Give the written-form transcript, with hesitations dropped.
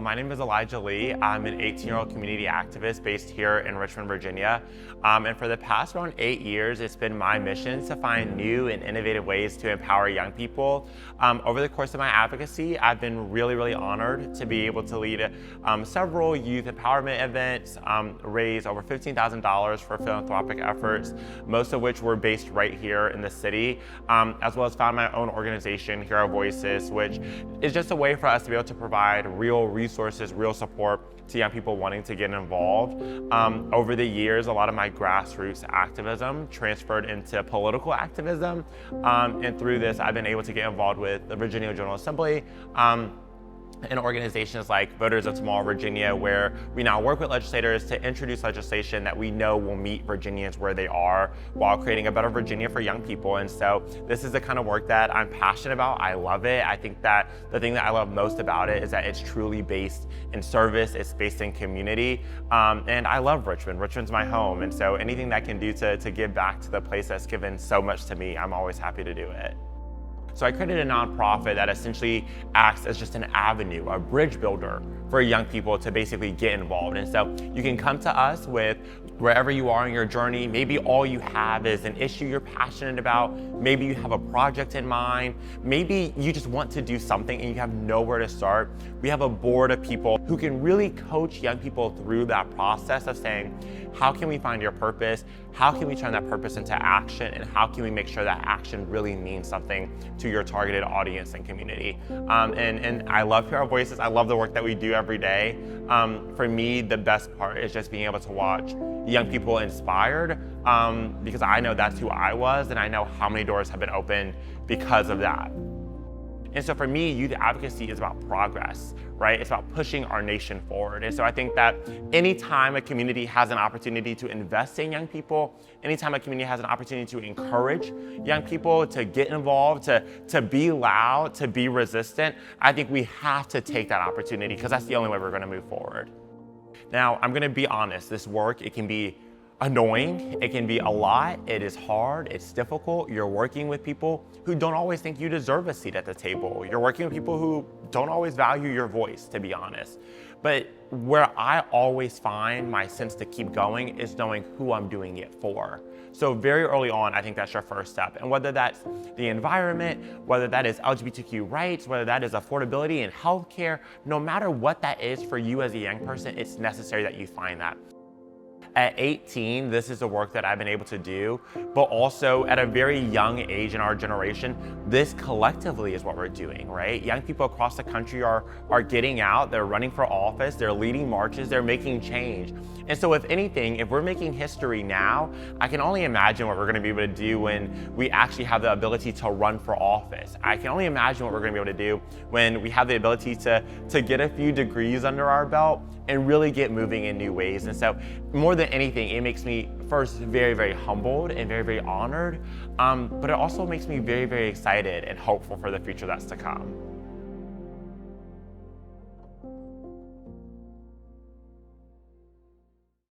My name is Elijah Lee. I'm an 18-year-old community activist based here in Richmond, Virginia. And for the past around 8 years, it's been my mission to find new and innovative ways to empower young people. Over the course of my advocacy, I've been really honored to be able to lead several youth empowerment events, raise over $15,000 for philanthropic efforts, most of which were based right here in the city, as well as found my own organization, Hero Voices, which is just a way for us to be able to provide real resources, real support to young people wanting to get involved. Over the years, a lot of my grassroots activism transferred into political activism. And through this, I've been able to get involved with the Virginia General Assembly, and organizations like Voters of Tomorrow Virginia, where we now work with legislators to introduce legislation that we know will meet Virginians where they are while creating a better Virginia for young people. And so this is the kind of work that I'm passionate about. I love it. I think that the thing that I love most about it is that it's truly based in service, it's based in community. And I love Richmond. Richmond's my home. And so anything that I can do to give back to the place that's given so much to me, I'm always happy to do it. So I created a nonprofit that essentially acts as just an avenue, a bridge builder for young people to basically get involved. And so you can come to us with wherever you are in your journey. Maybe all you have is an issue you're passionate about. Maybe you have a project in mind. Maybe you just want to do something and you have nowhere to start. We have a board of people who can really coach young people through that process of saying, how can we find your purpose? How can we turn that purpose into action? And how can we make sure that action really means something to your targeted audience and community? And I love Hero Voices. I love the work that we do every day. For me, the best part is just being able to watch young people inspired, because I know that's who I was, and I know how many doors have been opened because of that. And so for me, youth advocacy is about progress, right? It's about pushing our nation forward. And so I think that anytime a community has an opportunity to invest in young people, anytime a community has an opportunity to encourage young people to get involved, to be loud, to be resistant, I think we have to take that opportunity because that's the only way we're going to move forward. Now, I'm going to be honest, this work, it can be annoying, it can be a lot, it is hard, it's difficult. You're working with people who don't always think you deserve a seat at the table. You're working with people who don't always value your voice, to be honest. But where I always find my sense to keep going is knowing who I'm doing it for. So very early on, I think that's your first step. And whether that's the environment, whether that is LGBTQ rights, whether that is affordability in healthcare, no matter what that is for you as a young person, it's necessary that you find that. At 18, this is the work that I've been able to do, but also at a very young age in our generation, this collectively is what we're doing, right? Young people across the country are getting out, they're running for office, they're leading marches, they're making change. And so if anything, if we're making history now, I can only imagine what we're gonna be able to do when we actually have the ability to run for office. I can only imagine what we're gonna be able to do when we have the ability to get a few degrees under our belt and really get moving in new ways. And so more than anything, it makes me first very humbled and very honored, but it also makes me very excited and hopeful for the future that's to come.